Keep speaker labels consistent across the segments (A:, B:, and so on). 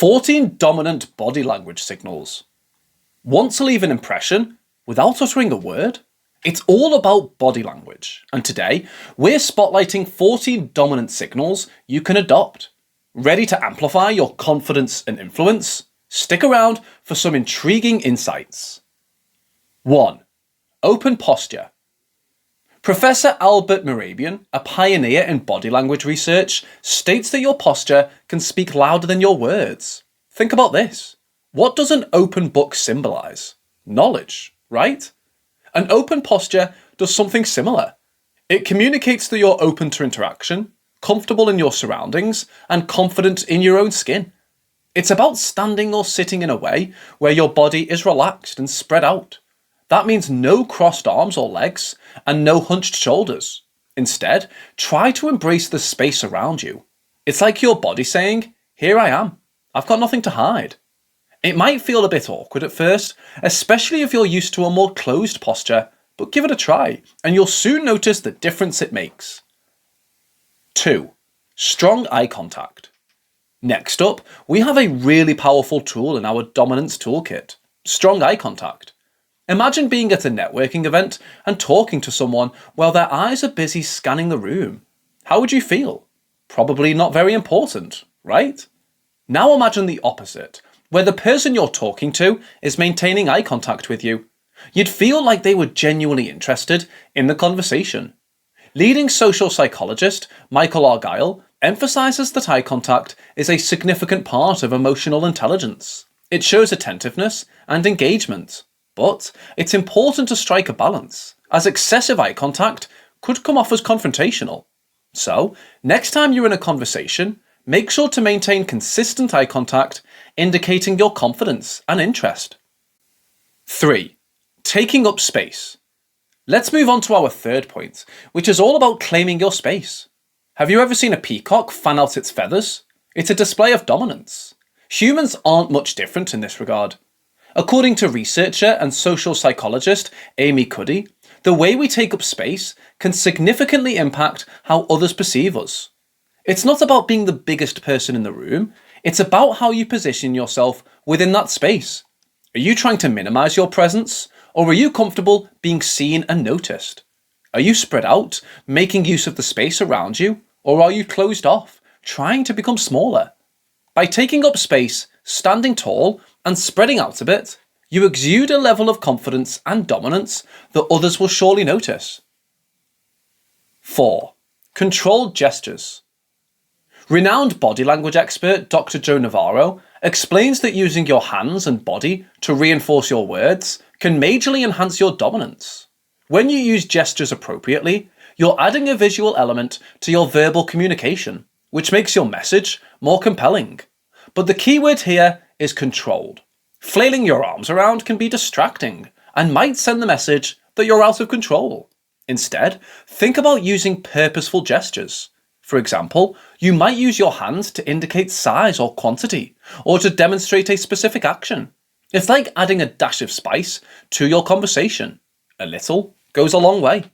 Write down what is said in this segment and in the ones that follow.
A: 14 dominant body language signals. Want to leave an impression without uttering a word? It's all about body language, and today we're spotlighting 14 dominant signals you can adopt. Ready to amplify your confidence and influence? Stick around for some intriguing insights. 1. Open posture. Professor Albert Mehrabian, a pioneer in body language research, states that your posture can speak louder than your words. Think about this. What does an open book symbolize? Knowledge, right? An open posture does something similar. It communicates that you're open to interaction, comfortable in your surroundings, and confident in your own skin. It's about standing or sitting in a way where your body is relaxed and spread out. That means no crossed arms or legs and no hunched shoulders. Instead, try to embrace the space around you. It's like your body saying, "Here I am. I've got nothing to hide." It might feel a bit awkward at first, especially if you're used to a more closed posture, but give it a try and you'll soon notice the difference it makes. 2. Strong eye contact. Next up, we have a really powerful tool in our dominance toolkit: strong eye contact. Imagine being at a networking event and talking to someone while their eyes are busy scanning the room. How would you feel? Probably not very important, right? Now imagine the opposite, where the person you're talking to is maintaining eye contact with you. You'd feel like they were genuinely interested in the conversation. Leading social psychologist Michael Argyle emphasizes that eye contact is a significant part of emotional intelligence. It shows attentiveness and engagement. But it's important to strike a balance, as excessive eye contact could come off as confrontational. So, next time you're in a conversation, make sure to maintain consistent eye contact, indicating your confidence and interest. 3. Taking up space. Let's move on to our third point, which is all about claiming your space. Have you ever seen a peacock fan out its feathers? It's a display of dominance. Humans aren't much different in this regard. According to researcher and social psychologist Amy Cuddy, the way we take up space can significantly impact how others perceive us. It's not about being the biggest person in the room, it's about how you position yourself within that space. Are you trying to minimize your presence, or are you comfortable being seen and noticed? Are you spread out, making use of the space around you, or are you closed off, trying to become smaller? By taking up space, standing tall, and spreading out a bit, you exude a level of confidence and dominance that others will surely notice. 4. Controlled gestures. Renowned body language expert Dr. Joe Navarro explains that using your hands and body to reinforce your words can majorly enhance your dominance. When you use gestures appropriately, you're adding a visual element to your verbal communication, which makes your message more compelling. But the key word here is controlled. Flailing your arms around can be distracting and might send the message that you're out of control. Instead, think about using purposeful gestures. For example, you might use your hands to indicate size or quantity, or to demonstrate a specific action. It's like adding a dash of spice to your conversation. A little goes a long way.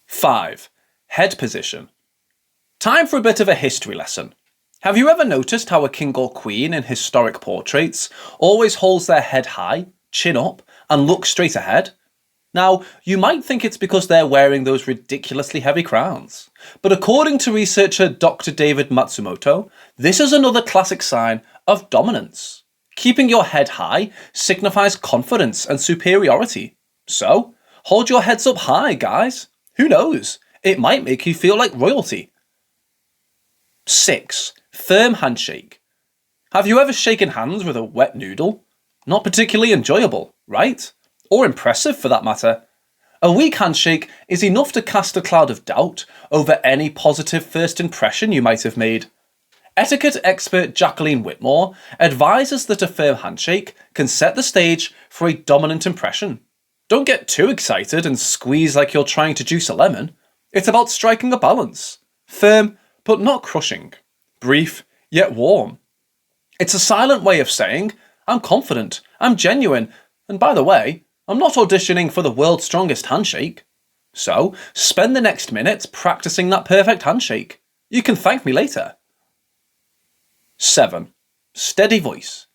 A: 5. Head position. Time for a bit of a history lesson. Have you ever noticed how a king or queen in historic portraits always holds their head high, chin up, and looks straight ahead? Now, you might think it's because they're wearing those ridiculously heavy crowns. But according to researcher Dr. David Matsumoto, this is another classic sign of dominance. Keeping your head high signifies confidence and superiority. So, hold your heads up high, guys. Who knows? It might make you feel like royalty. 6. Firm handshake. Have you ever shaken hands with a wet noodle? Not particularly enjoyable, right? Or impressive for that matter. A weak handshake is enough to cast a cloud of doubt over any positive first impression you might have made. Etiquette expert Jacqueline Whitmore advises that a firm handshake can set the stage for a dominant impression. Don't get too excited and squeeze like you're trying to juice a lemon. It's about striking a balance. Firm, but not crushing. Brief, yet warm. It's a silent way of saying, I'm confident, I'm genuine, and by the way, I'm not auditioning for the world's strongest handshake. So, spend the next minute practicing that perfect handshake. You can thank me later. 7. steady voice.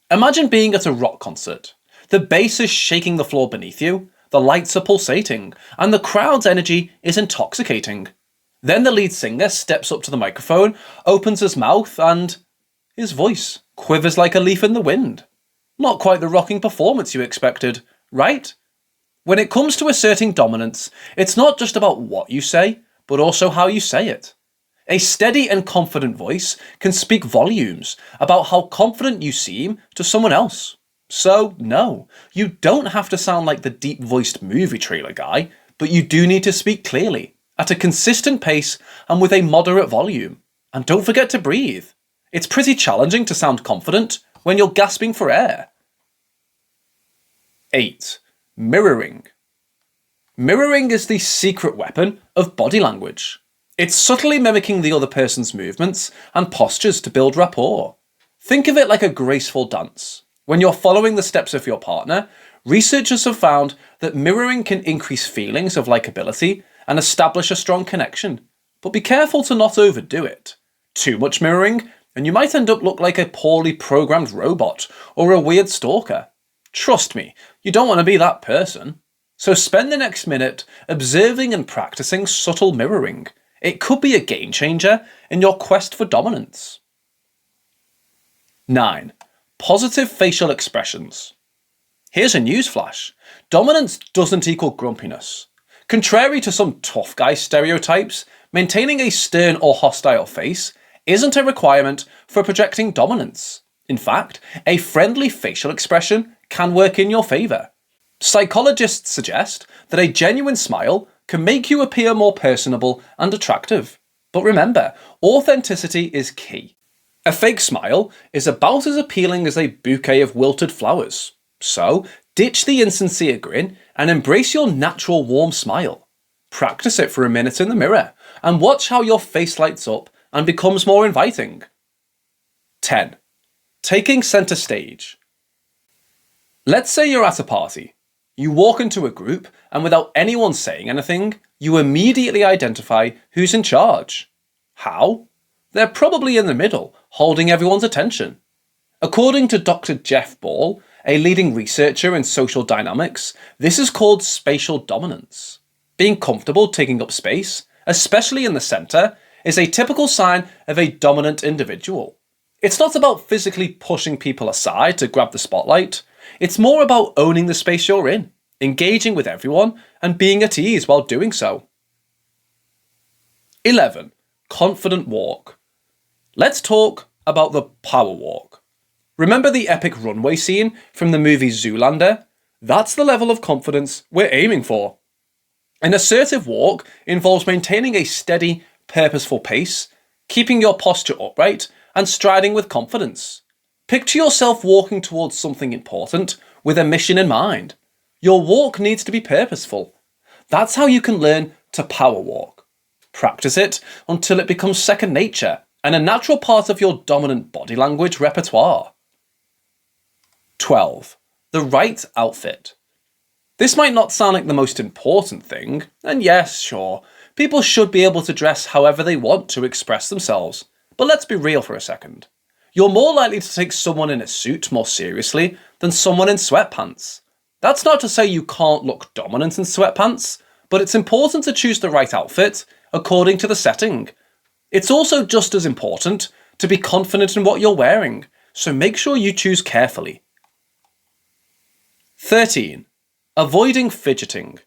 A: Imagine being at a rock concert. The bass is shaking the floor beneath you, the lights are pulsating, and the crowd's energy is intoxicating. Then the lead singer steps up to the microphone, opens his mouth, and his voice quivers like a leaf in the wind. Not quite the rocking performance you expected, right? When it comes to asserting dominance, it's not just about what you say, but also how you say it. A steady and confident voice can speak volumes about how confident you seem to someone else. So, no, you don't have to sound like the deep-voiced movie trailer guy, but you do need to speak clearly, at a consistent pace and with a moderate volume. And don't forget to breathe. It's pretty challenging to sound confident when you're gasping for air. 8. Mirroring. Mirroring is the secret weapon of body language. It's subtly mimicking the other person's movements and postures to build rapport. Think of it like a graceful dance. When you're following the steps of your partner, researchers have found that mirroring can increase feelings of likability and establish a strong connection. But be careful to not overdo it. Too much mirroring, and you might end up look like a poorly programmed robot or a weird stalker. Trust me, you don't want to be that person. So spend the next minute observing and practicing subtle mirroring. It could be a game changer in your quest for dominance. 9. Positive facial expressions. Here's a newsflash. Dominance doesn't equal grumpiness. Contrary to some tough guy stereotypes, maintaining a stern or hostile face isn't a requirement for projecting dominance. In fact, a friendly facial expression can work in your favour. Psychologists suggest that a genuine smile can make you appear more personable and attractive. But remember, authenticity is key. A fake smile is about as appealing as a bouquet of wilted flowers. So, ditch the insincere grin and embrace your natural warm smile. Practice it for a minute in the mirror and watch how your face lights up and becomes more inviting. 10. Taking centre stage. Let's say you're at a party. You walk into a group and without anyone saying anything, you immediately identify who's in charge. How? They're probably in the middle, holding everyone's attention. According to Dr. Jeff Ball, a leading researcher in social dynamics, this is called spatial dominance. Being comfortable taking up space, especially in the centre, is a typical sign of a dominant individual. It's not about physically pushing people aside to grab the spotlight. It's more about owning the space you're in, engaging with everyone, and being at ease while doing so. 11. Confident walk. Let's talk about the power walk. Remember the epic runway scene from the movie Zoolander? That's the level of confidence we're aiming for. An assertive walk involves maintaining a steady, purposeful pace, keeping your posture upright, and striding with confidence. Picture yourself walking towards something important with a mission in mind. Your walk needs to be purposeful. That's how you can learn to power walk. Practice it until it becomes second nature and a natural part of your dominant body language repertoire. 12. The right outfit. This might not sound like the most important thing, and yes, sure, people should be able to dress however they want to express themselves, but let's be real for a second. You're more likely to take someone in a suit more seriously than someone in sweatpants. That's not to say you can't look dominant in sweatpants, but it's important to choose the right outfit according to the setting. It's also just as important to be confident in what you're wearing, so make sure you choose carefully. 13. Avoiding fidgeting.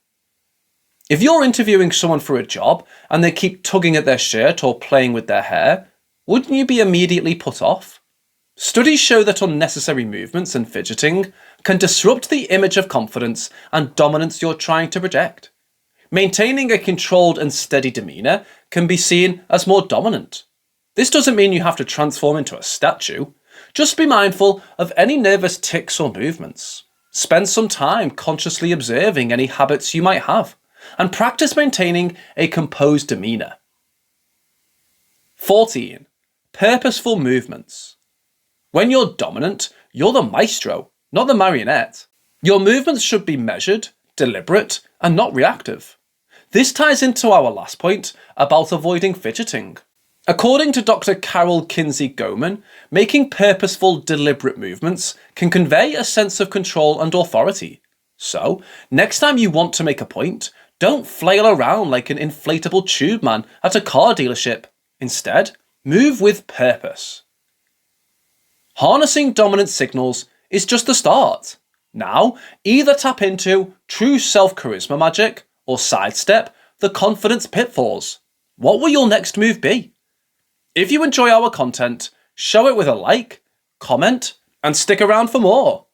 A: If you're interviewing someone for a job and they keep tugging at their shirt or playing with their hair, wouldn't you be immediately put off? Studies show that unnecessary movements and fidgeting can disrupt the image of confidence and dominance you're trying to project. Maintaining a controlled and steady demeanour can be seen as more dominant. This doesn't mean you have to transform into a statue. Just be mindful of any nervous tics or movements. Spend some time consciously observing any habits you might have, and practice maintaining a composed demeanour. 14. Purposeful movements. When you're dominant, you're the maestro, not the marionette. Your movements should be measured, deliberate, and not reactive. This ties into our last point about avoiding fidgeting. According to Dr. Carol Kinsey-Goman, making purposeful, deliberate movements can convey a sense of control and authority. So, next time you want to make a point, don't flail around like an inflatable tube man at a car dealership. Instead, move with purpose. Harnessing dominant signals is just the start. Now, either tap into true self-charisma magic or sidestep the confidence pitfalls. What will your next move be? If you enjoy our content, show it with a like, comment, and stick around for more.